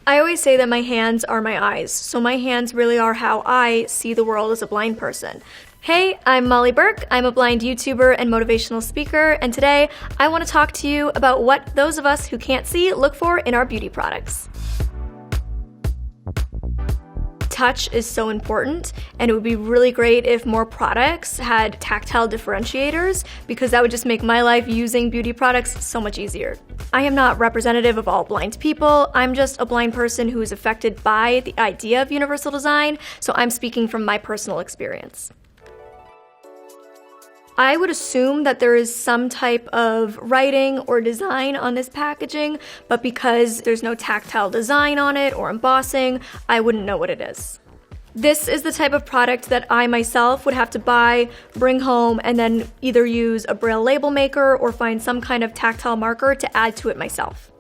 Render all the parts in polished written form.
I always say that my hands are my eyes, so my hands really are how I see the world as a blind person. Hey, I'm Molly Burke. I'm a blind YouTuber and motivational speaker, and today I want to talk to you about what those of us who can't see look for in our beauty products. Touch is so important, and it would be really great if more products had tactile differentiators, because that would just make my life using beauty products so much easier. I am not representative of all blind people. I'm just a blind person who is affected by the idea of universal design, so I'm speaking from my personal experience. I would assume that there is some type of writing or design on this packaging, but because there's no tactile design on it or embossing, I wouldn't know what it is. This is the type of product that I myself would have to buy, bring home, and then either use a braille label maker or find some kind of tactile marker to add to it myself.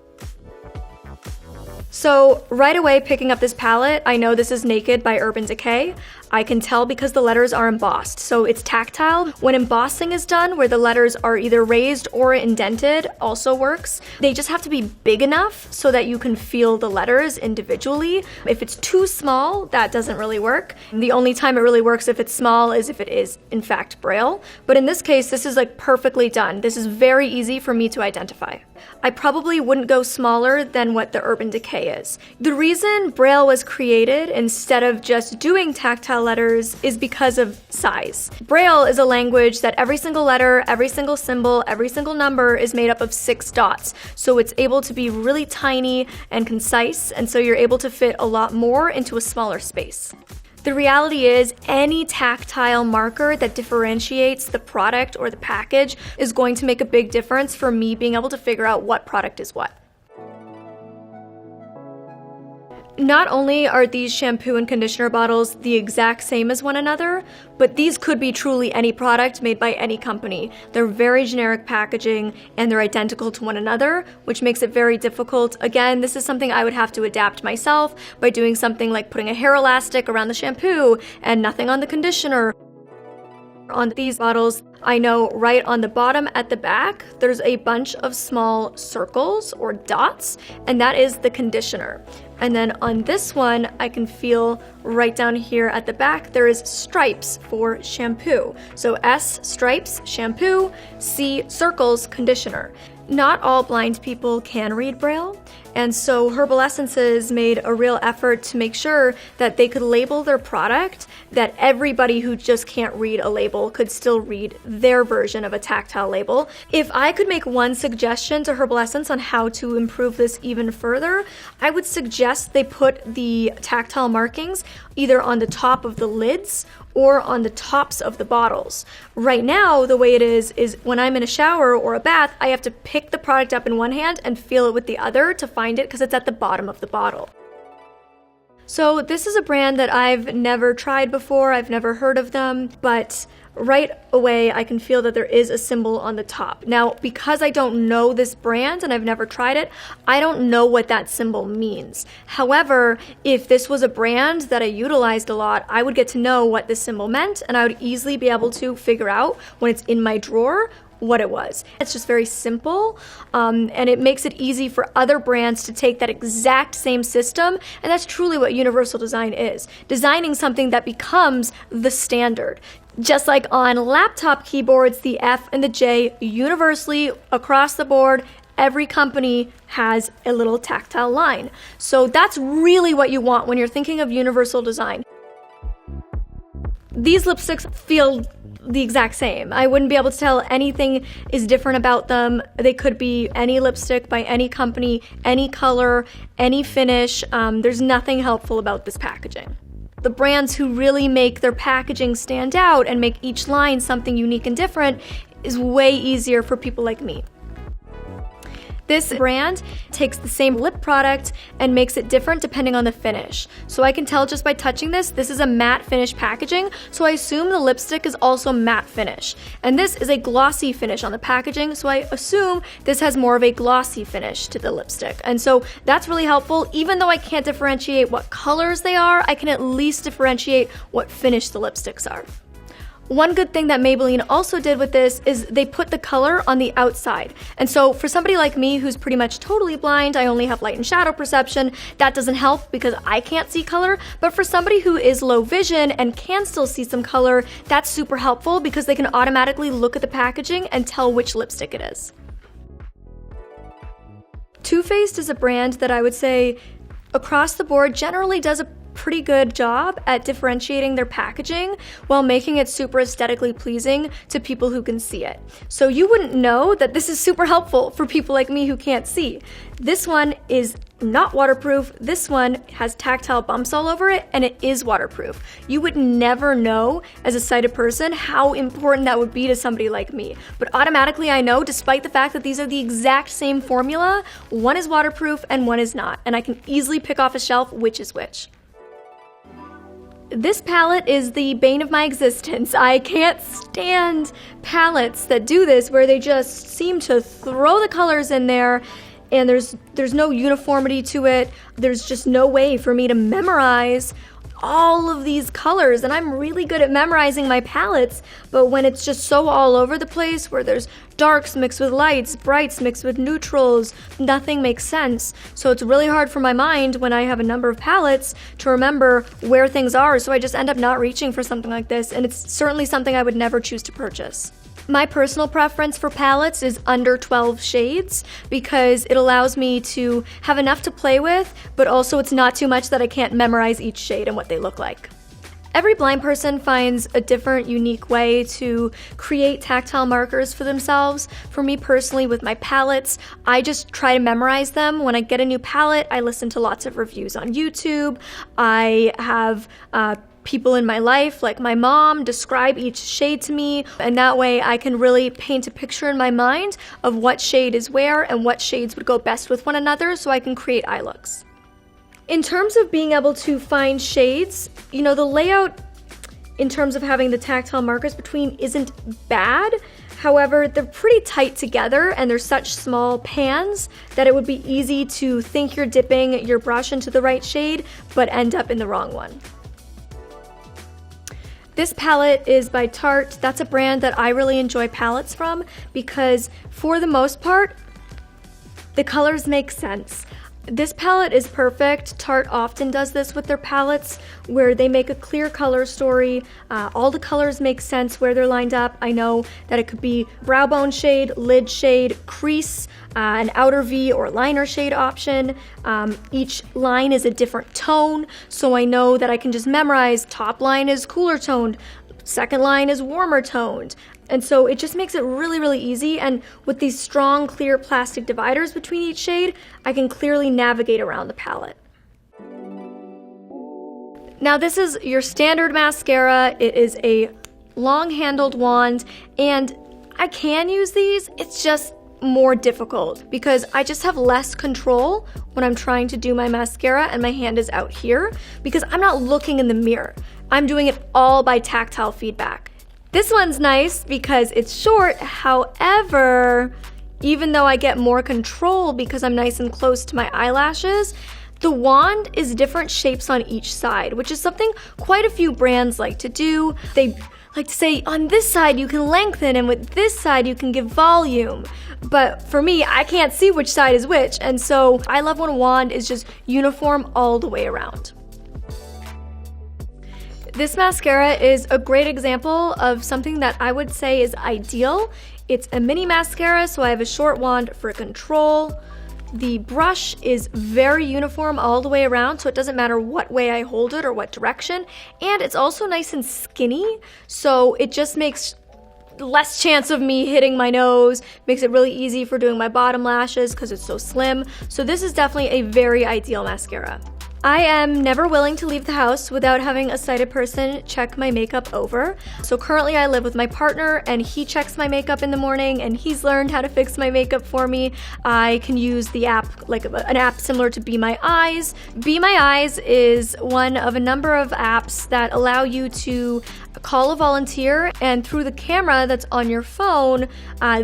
So right away picking up this palette, I know this is Naked by Urban Decay. I can tell because the letters are embossed, so it's tactile. When embossing is done, where the letters are either raised or indented, also works. They just have to be big enough so that you can feel the letters individually. If it's too small, that doesn't really work. The only time it really works if it's small is if it is, in fact, braille. But in this case, this is like perfectly done. This is very easy for me to identify. I probably wouldn't go smaller than what the Urban Decay is. The reason braille was created instead of just doing tactile letters is because of size. Braille is a language that every single letter, every single symbol, every single number is made up of 6 dots. So it's able to be really tiny and concise, and so you're able to fit a lot more into a smaller space. The reality is, any tactile marker that differentiates the product or the package is going to make a big difference for me being able to figure out what product is what. Not only are these shampoo and conditioner bottles the exact same as one another, but these could be truly any product made by any company. They're very generic packaging and they're identical to one another, which makes it very difficult. Again, this is something I would have to adapt myself by doing something like putting a hair elastic around the shampoo and nothing on the conditioner. On these bottles, I know right on the bottom at the back, there's a bunch of small circles or dots, and that is the conditioner. And then on this one, I can feel right down here at the back, there is stripes for shampoo. So S, stripes, shampoo, C, circles, conditioner. Not all blind people can read Braille, and so Herbal Essences made a real effort to make sure that they could label their product, that everybody who just can't read a label could still read their version of a tactile label. If I could make one suggestion to Herbal Essence on how to improve this even further, I would suggest they put the tactile markings either on the top of the lids or on the tops of the bottles. Right now, the way it is when I'm in a shower or a bath, I have to pick the product up in one hand and feel it with the other to find it because it's at the bottom of the bottle. So this is a brand that I've never tried before, I've never heard of them, but right away I can feel that there is a symbol on the top. Now, because I don't know this brand and I've never tried it, I don't know what that symbol means. However, if this was a brand that I utilized a lot, I would get to know what this symbol meant, and I would easily be able to figure out when it's in my drawer what it was. It's just very simple, and it makes it easy for other brands to take that exact same system, and that's truly what universal design is. Designing something that becomes the standard. Just like on laptop keyboards, the F and the J universally across the board, every company has a little tactile line. So that's really what you want when you're thinking of universal design. These lipsticks feel the exact same. I wouldn't be able to tell anything is different about them. They could be any lipstick by any company, any color, any finish. There's nothing helpful about this packaging. The brands who really make their packaging stand out and make each line something unique and different is way easier for people like me. This brand takes the same lip product and makes it different depending on the finish. So I can tell just by touching this is a matte finish packaging, so I assume the lipstick is also matte finish. And this is a glossy finish on the packaging, so I assume this has more of a glossy finish to the lipstick. And so that's really helpful. Even though I can't differentiate what colors they are, I can at least differentiate what finish the lipsticks are. One good thing that Maybelline also did with this is they put the color on the outside. And so for somebody like me who's pretty much totally blind, I only have light and shadow perception, that doesn't help because I can't see color. But for somebody who is low vision and can still see some color, that's super helpful because they can automatically look at the packaging and tell which lipstick it is. Too Faced is a brand that I would say across the board generally does a pretty good job at differentiating their packaging while making it super aesthetically pleasing to people who can see it. So you wouldn't know that this is super helpful for people like me who can't see. This one is not waterproof. This one has tactile bumps all over it, and it is waterproof. You would never know as a sighted person how important that would be to somebody like me. But automatically I know, despite the fact that these are the exact same formula, one is waterproof and one is not, and I can easily pick off a shelf which is which. This palette is the bane of my existence. I can't stand palettes that do this where they just seem to throw the colors in there and there's no uniformity to it. There's just no way for me to memorize all of these colors, and I'm really good at memorizing my palettes, but when it's just so all over the place where there's darks mixed with lights, brights mixed with neutrals, nothing makes sense. So it's really hard for my mind when I have a number of palettes to remember where things are, so I just end up not reaching for something like this, and it's certainly something I would never choose to purchase. My personal preference for palettes is under 12 shades because it allows me to have enough to play with, but also it's not too much that I can't memorize each shade and what they look like. Every blind person finds a different, unique way to create tactile markers for themselves. For me personally, with my palettes, I just try to memorize them. When I get a new palette, I listen to lots of reviews on YouTube. I have people in my life, like my mom, describe each shade to me, and that way I can really paint a picture in my mind of what shade is where and what shades would go best with one another so I can create eye looks. In terms of being able to find shades, the layout in terms of having the tactile markers between isn't bad. However, they're pretty tight together and they're such small pans that it would be easy to think you're dipping your brush into the right shade but end up in the wrong one. This palette is by Tarte. That's a brand that I really enjoy palettes from because for the most part, the colors make sense. This palette is perfect. Tarte often does this with their palettes where they make a clear color story. All the colors make sense where they're lined up. I know that it could be brow bone shade, lid shade, crease, an outer V or liner shade option. Each line is a different tone, so I know that I can just memorize top line is cooler toned, second line is warmer toned. And so it just makes it really, really easy, and with these strong, clear plastic dividers between each shade, I can clearly navigate around the palette. Now this is your standard mascara. It is a long-handled wand, and I can use these, it's just more difficult because I just have less control when I'm trying to do my mascara and my hand is out here because I'm not looking in the mirror. I'm doing it all by tactile feedback. This one's nice because it's short, however, even though I get more control because I'm nice and close to my eyelashes, the wand is different shapes on each side, which is something quite a few brands like to do. They like to say, on this side you can lengthen, and with this side you can give volume. But for me, I can't see which side is which, and so I love when a wand is just uniform all the way around. This mascara is a great example of something that I would say is ideal. It's a mini mascara, so I have a short wand for control. The brush is very uniform all the way around, so it doesn't matter what way I hold it or what direction. And it's also nice and skinny, so it just makes less chance of me hitting my nose, makes it really easy for doing my bottom lashes because it's so slim. So this is definitely a very ideal mascara. I am never willing to leave the house without having a sighted person check my makeup over. So currently I live with my partner and he checks my makeup in the morning and he's learned how to fix my makeup for me. I can use the app, like an app similar to Be My Eyes. Be My Eyes is one of a number of apps that allow you to call a volunteer, and through the camera that's on your phone,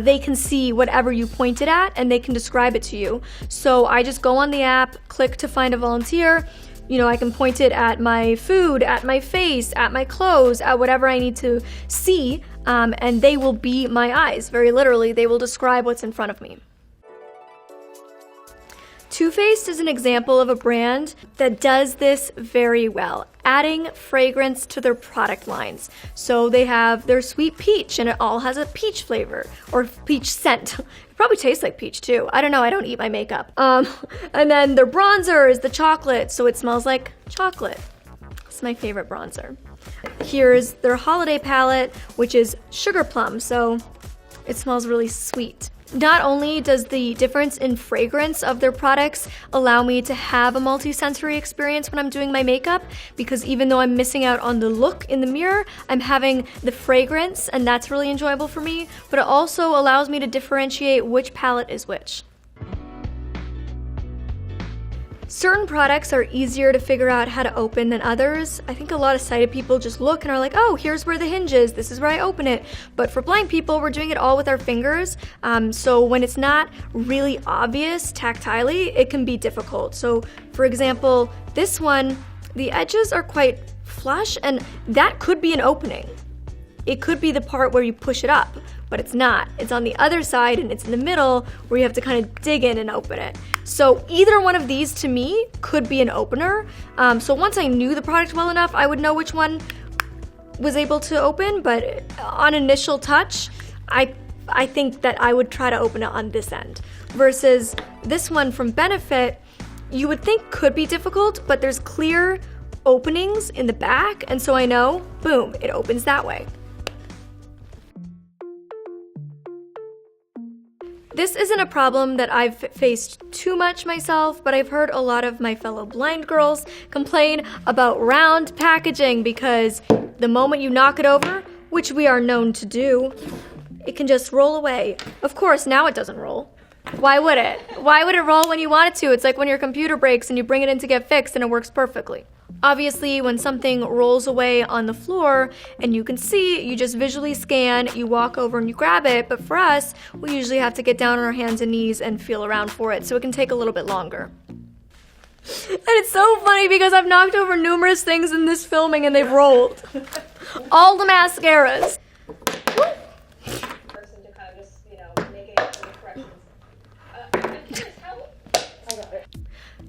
they can see whatever you pointed at and they can describe it to you. So I just go on the app, click to find a volunteer, You know, I can point it at my food, at my face, at my clothes, at whatever I need to see, and they will be my eyes. Very literally, they will describe what's in front of me. Too Faced is an example of a brand that does this very well, adding fragrance to their product lines. So they have their sweet peach, and it all has a peach flavor, or peach scent. It probably tastes like peach too. I don't know, I don't eat my makeup. And then their bronzer is the chocolate, so it smells like chocolate. It's my favorite bronzer. Here's their holiday palette, which is Sugar Plum, so it smells really sweet. Not only does the difference in fragrance of their products allow me to have a multi-sensory experience when I'm doing my makeup, because even though I'm missing out on the look in the mirror, I'm having the fragrance, and that's really enjoyable for me, but it also allows me to differentiate which palette is which. Certain products are easier to figure out how to open than others. I think a lot of sighted people just look and are like, oh, here's where the hinge is, this is where I open it. But for blind people, we're doing it all with our fingers. So when it's not really obvious tactilely, it can be difficult. So for example, this one, the edges are quite flush, and that could be an opening. It could be the part where you push it up, but it's not. It's on the other side, and it's in the middle where you have to kind of dig in and open it. So either one of these to me could be an opener. So once I knew the product well enough, I would know which one was able to open, but on initial touch, I think that I would try to open it on this end. Versus this one from Benefit, you would think could be difficult, but there's clear openings in the back, and so I know, boom, it opens that way. This isn't a problem that I've faced too much myself, but I've heard a lot of my fellow blind girls complain about round packaging because the moment you knock it over, which we are known to do, it can just roll away. Of course, now it doesn't roll. Why would it? Why would it roll when you want it to? It's like when your computer breaks and you bring it in to get fixed and it works perfectly. Obviously, when something rolls away on the floor and you can see, you just visually scan, you walk over and you grab it, but for us, we usually have to get down on our hands and knees and feel around for it, so it can take a little bit longer. And it's so funny because I've knocked over numerous things in this filming and they've rolled. All the mascaras. Person to kind of just, make it corrections. I'm curious, how... I got it.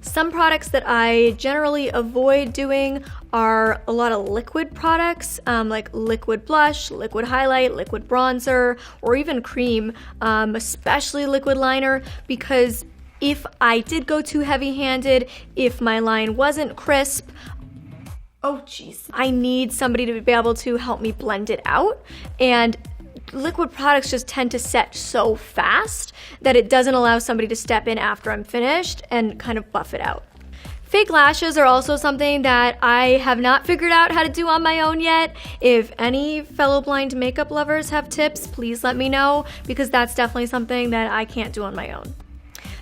Some products that I generally avoid doing are a lot of liquid products, like liquid blush, liquid highlight, liquid bronzer, or even cream, especially liquid liner, because if I did go too heavy-handed, if my line wasn't crisp, oh jeez, I need somebody to be able to help me blend it out, and liquid products just tend to set so fast that it doesn't allow somebody to step in after I'm finished and kind of buff it out. Fake lashes are also something that I have not figured out how to do on my own yet. If any fellow blind makeup lovers have tips, please let me know, because that's definitely something that I can't do on my own.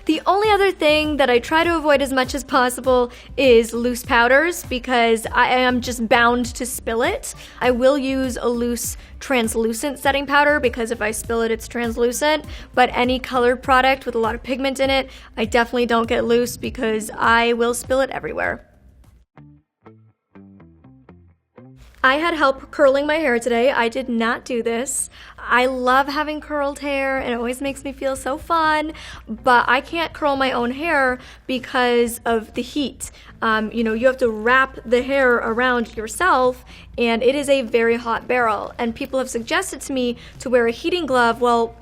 The only other thing that I try to avoid as much as possible is loose powders, because I am just bound to spill it. I will use a loose translucent setting powder because if I spill it, it's translucent, but any colored product with a lot of pigment in it, I definitely don't get loose because I will spill it everywhere. I had help curling my hair today. I did not do this. I love having curled hair. It always makes me feel so fun, but I can't curl my own hair because of the heat. You have to wrap the hair around yourself, and it is a very hot barrel. And people have suggested to me to wear a heating glove. Well,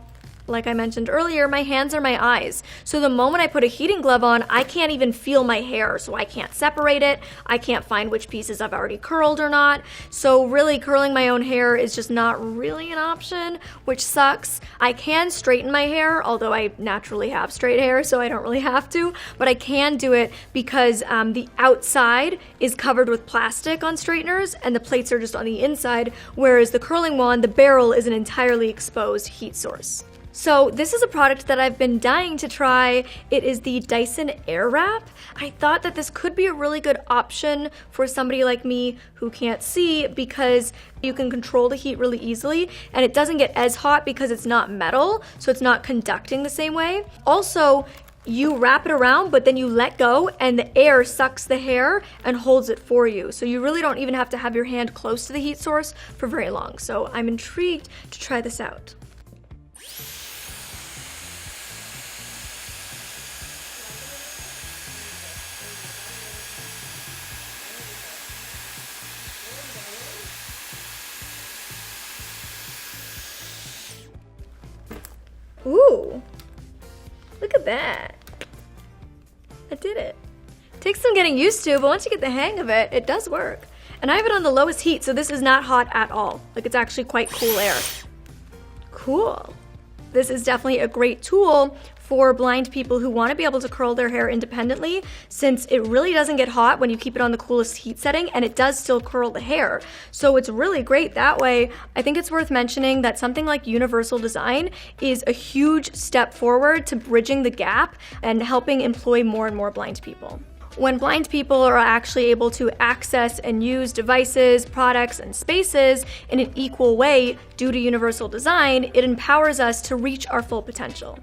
like I mentioned earlier, my hands are my eyes. So the moment I put a heating glove on, I can't even feel my hair, so I can't separate it. I can't find which pieces I've already curled or not. So really, curling my own hair is just not really an option, which sucks. I can straighten my hair, although I naturally have straight hair, so I don't really have to, but I can do it because the outside is covered with plastic on straighteners, and the plates are just on the inside, whereas the curling wand, the barrel, is an entirely exposed heat source. So this is a product that I've been dying to try. It is the Dyson Airwrap. I thought that this could be a really good option for somebody like me who can't see, because you can control the heat really easily, and it doesn't get as hot because it's not metal, so it's not conducting the same way. Also, you wrap it around, but then you let go and the air sucks the hair and holds it for you. So you really don't even have to have your hand close to the heat source for very long. So I'm intrigued to try this out. Ooh, look at that. I did it. Takes some getting used to, but once you get the hang of it, it does work. And I have it on the lowest heat, so this is not hot at all. Like, it's actually quite cool air. Cool. This is definitely a great tool for blind people who want to be able to curl their hair independently, since it really doesn't get hot when you keep it on the coolest heat setting, and it does still curl the hair. So it's really great that way. I think it's worth mentioning that something like universal design is a huge step forward to bridging the gap and helping employ more and more blind people. When blind people are actually able to access and use devices, products, and spaces in an equal way due to universal design, it empowers us to reach our full potential.